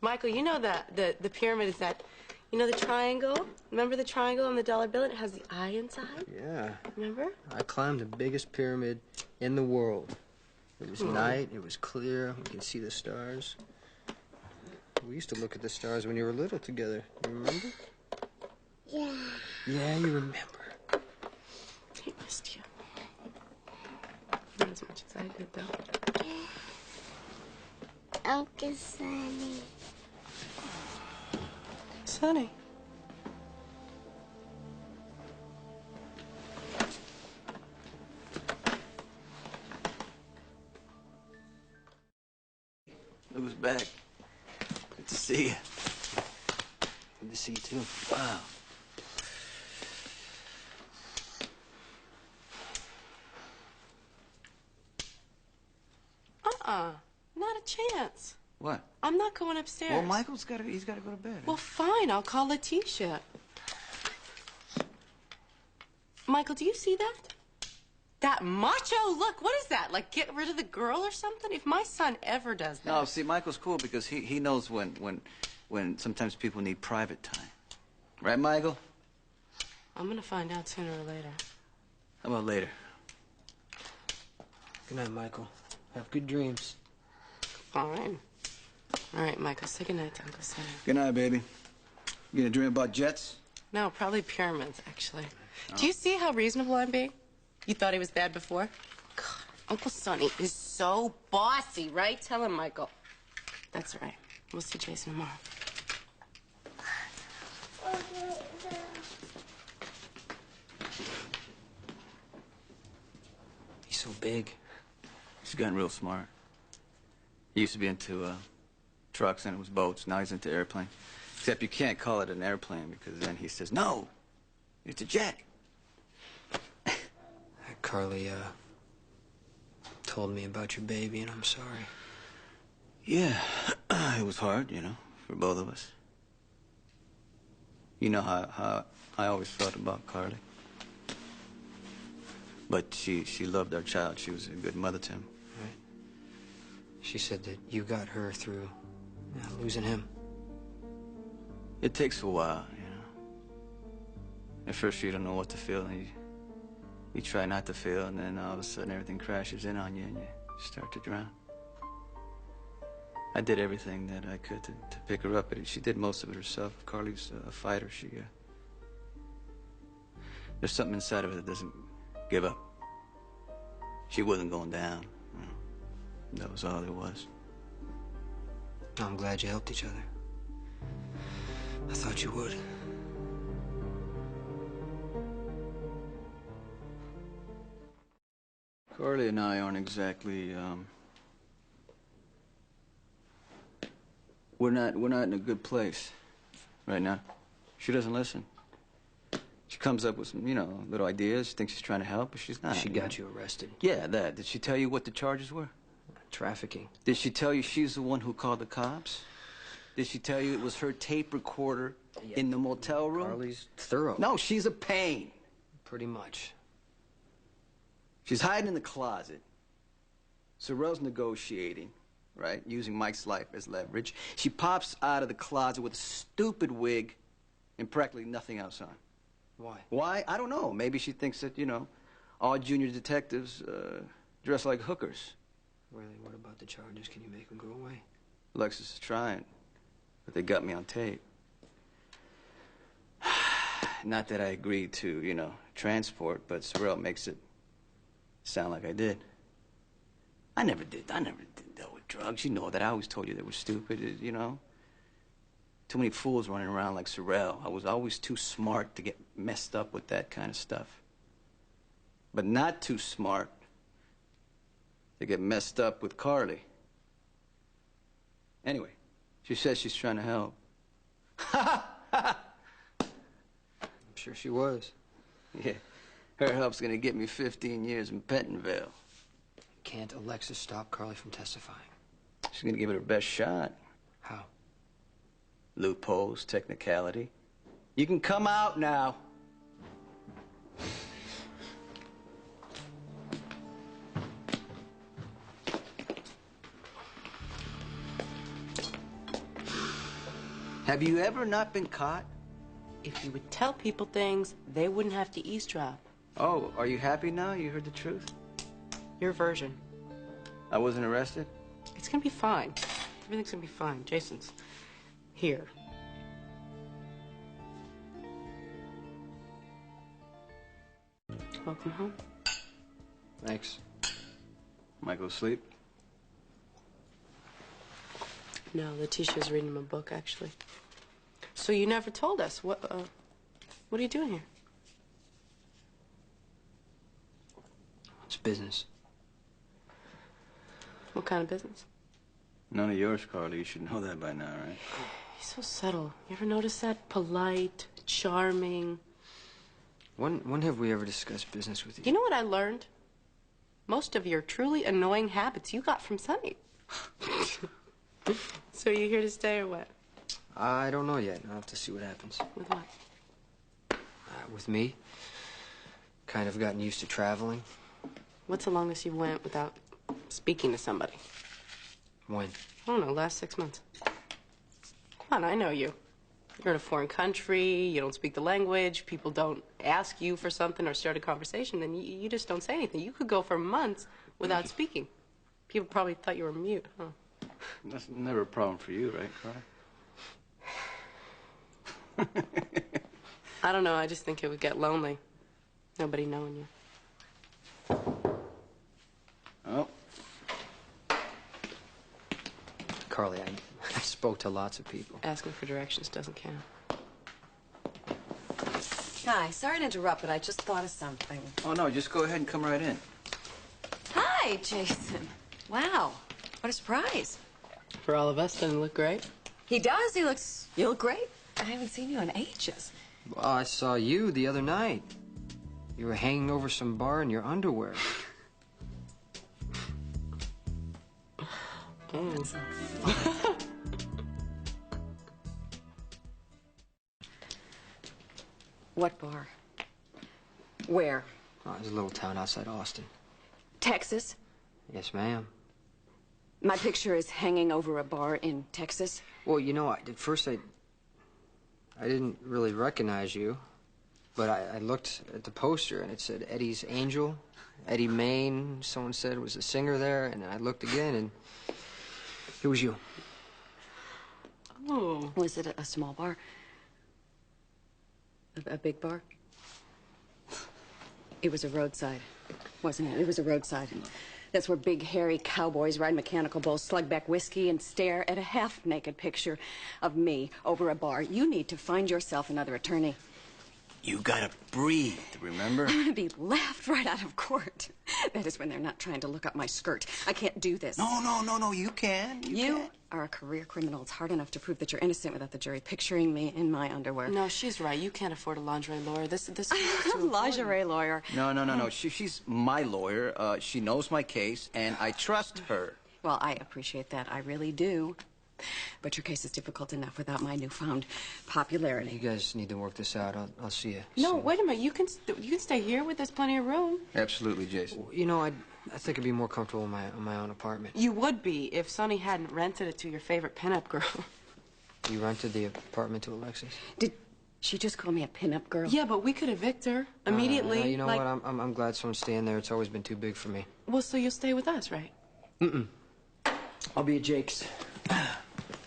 Michael, you know the pyramid is that, you know the triangle? Remember the triangle on the dollar bill? It has the eye inside? Yeah. Remember? I climbed the biggest pyramid in the world. It was night, it was clear, we could see the stars. We used to look at the stars when you were little together. You remember? Yeah. Yeah, you remember. He missed you. Not as much as I did, though. Uncle Sonny. Sonny. Who's back? Good to see you. Good to see you, too. Wow. Not a chance. What? I'm not going upstairs. Well, Michael's he's gotta go to bed. Well, fine, I'll call Letitia. Michael, do you see that? That macho look, what is that? Like get rid of the girl or something? If my son ever does that. No, see, Michael's cool because he knows when sometimes people need private time. Right, Michael? I'm gonna find out sooner or later. How about later? Good night, Michael. Have good dreams. Fine. All right, Michael, say goodnight to Uncle Sonny. Good night, baby. You gonna dream about jets? No, probably pyramids, actually. Oh. Do you see how reasonable I'm being? You thought he was bad before? God, Uncle Sonny is so bossy, right? Tell him, Michael. That's right. We'll see Jason tomorrow. He's so big. He's gotten real smart. He used to be into trucks and it was boats. Now he's into airplanes. Except you can't call it an airplane because then he says, no, it's a jet. Carly, told me about your baby, and I'm sorry. Yeah, it was hard, you know, for both of us. You know how I always felt about Carly. But she loved our child. She was a good mother to him. Right. She said that you got her through losing him. It takes a while, you know. At first you don't know what to feel, and you try not to feel, and then all of a sudden everything crashes in on you and you start to drown. I did everything that I could to pick her up, but she did most of it herself. Carly's a fighter. There's something inside of her that doesn't give up. She wasn't going down. You know. That was all there was. I'm glad you helped each other. I thought you would. Carly and I aren't exactly, we're not in a good place right now. She doesn't listen. She comes up with some, you know, little ideas. She thinks she's trying to help, but she's not. She got you arrested. Yeah, that. Did she tell you what the charges were? Trafficking. Did she tell you she's the one who called the cops? Did she tell you it was her tape recorder in the motel room? Carly's thorough. No, she's a pain. Pretty much. She's hiding in the closet. Sorrell's negotiating, right? Using Mike's life as leverage. She pops out of the closet with a stupid wig and practically nothing else on. Why? Why? I don't know. Maybe she thinks that, you know, all junior detectives dress like hookers. Really, what about the charges? Can you make them go away? Alexis is trying, but they got me on tape. Not that I agreed to, you know, transport, but Sorrell makes it sound like I did. I never did that with drugs. You know that. I always told you they were stupid, you know. Too many fools running around like Sorrell. I was always too smart to get messed up with that kind of stuff. But not too smart to get messed up with Carly. Anyway, she says she's trying to help. I'm sure she was. Yeah. Her help's gonna get me 15 years in Pentonville. Can't Alexis stop Carly from testifying? She's gonna give it her best shot. How? Loopholes, technicality. You can come out now. Have you ever not been caught? If you would tell people things, they wouldn't have to eavesdrop. Oh, are you happy now? You heard the truth? Your version. I wasn't arrested? It's gonna be fine. Everything's gonna be fine. Jason's here. Welcome home. Thanks. Might go sleep? No, Letitia's reading my book, actually. So you never told us. What are you doing here? It's business. What kind of business? None of yours, Carly. You should know that by now, right? He's so subtle. You ever notice that? Polite, charming. When have we ever discussed business with you? You know what I learned? Most of your truly annoying habits you got from Sonny. So are you here to stay or what? I don't know yet. I'll have to see what happens. With what? With me? Kind of gotten used to traveling. What's the longest you went without speaking to somebody? When? I don't know, last 6 months. Come on, I know you. You're in a foreign country, you don't speak the language, people don't ask you for something or start a conversation, then you just don't say anything. You could go for months without speaking. People probably thought you were mute, huh? That's never a problem for you, right, Carly? I don't know, I just think it would get lonely. Nobody knowing you. Oh. Carly, I spoke to lots of people. Asking for directions doesn't count. Hi, sorry to interrupt, but I just thought of something. Oh, no, just go ahead and come right in. Hi, Jason. Wow, what a surprise. For all of us, doesn't it look great? He does. You look great. I haven't seen you in ages. Well, I saw you the other night. You were hanging over some bar in your underwear. What bar? Where? Oh, it was a little town outside Austin. Texas? Yes, ma'am. My picture is hanging over a bar in Texas? Well, you know, at first I didn't really recognize you, but I looked at the poster and it said Eddie's Angel. Eddie Main, someone said, was a singer there, and I looked again and it was you. Oh. Was it a small bar? A big bar? It was a roadside, wasn't it? It was a roadside. That's where big, hairy cowboys ride mechanical bulls, slug back whiskey, and stare at a half-naked picture of me over a bar. You need to find yourself another attorney. You gotta breathe, remember? I'm gonna be laughed right out of court. That is when they're not trying to look up my skirt. I can't do this. No, you can. You can. are a career criminal. It's hard enough to prove that you're innocent without the jury picturing me in my underwear. No, she's right. You can't afford a lingerie lawyer. This is too Lingerie lawyer. No. She's my lawyer. She knows my case, and I trust her. Well, I appreciate that. I really do. But your case is difficult enough without my newfound popularity. You guys need to work this out. I'll see you No, soon. wait a minute. You can stay here with. There's plenty of room. Absolutely, Jason. You know, I think I'd be more comfortable in my own apartment. You would be if Sonny hadn't rented it to your favorite pinup girl. You rented the apartment to Alexis? Did she just call me a pinup girl? Yeah, but we could evict her immediately. You know like... what? I'm glad someone's staying there. It's always been too big for me. Well, so you'll stay with us, right? I'll be at Jake's.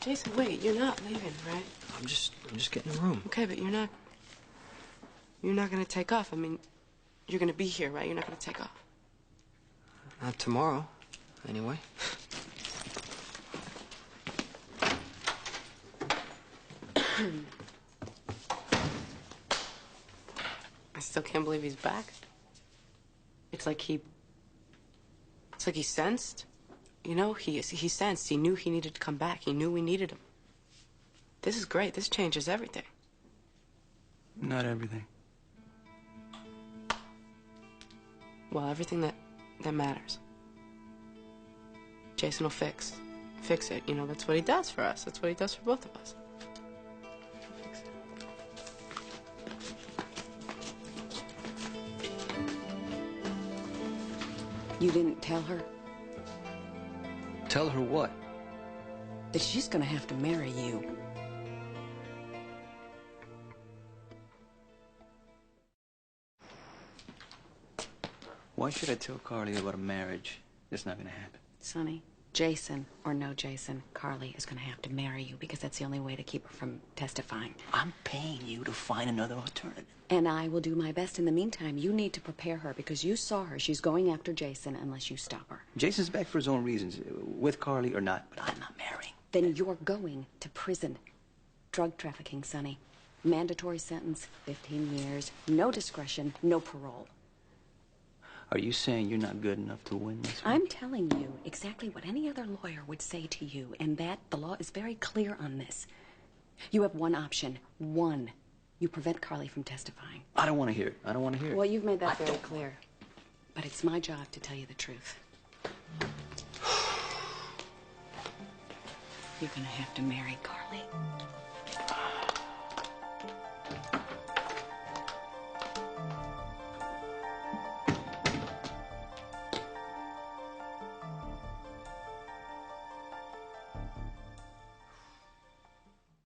Jason, wait. You're not leaving, right? I'm just getting a room. Okay, but you're not gonna take off. I mean, you're gonna be here, right? You're not gonna take off. Not tomorrow, anyway. I still can't believe he's back. It's like he sensed. You know, he sensed. He knew he needed to come back. He knew we needed him. This is great. This changes everything. Not everything. Well, everything that matters. Jason will fix it. You know, that's what he does for us. That's what he does for both of us. He'll fix it. You didn't tell her Tell her what? that she's gonna have to marry you. Why should I tell Carly about a marriage that's not gonna happen? Sonny, Jason or no Jason, Carly is going to have to marry you because that's the only way to keep her from testifying. I'm paying you to find another alternative. And I will do my best in the meantime. You need to prepare her because you saw her. She's going after Jason unless you stop her. Jason's back for his own reasons, with Carly or not, but I'm not marrying. Then you're going to prison. Drug trafficking, Sonny. Mandatory sentence, 15 years, no discretion, no parole. Are you saying you're not good enough to win this one? I'm telling you exactly what any other lawyer would say to you, and that the law is very clear on this. You have one option. One. You prevent Carly from testifying. I don't want to hear it. I don't want to hear it. Well, you've made that very clear. But it's my job to tell you the truth. You're gonna have to marry Carly.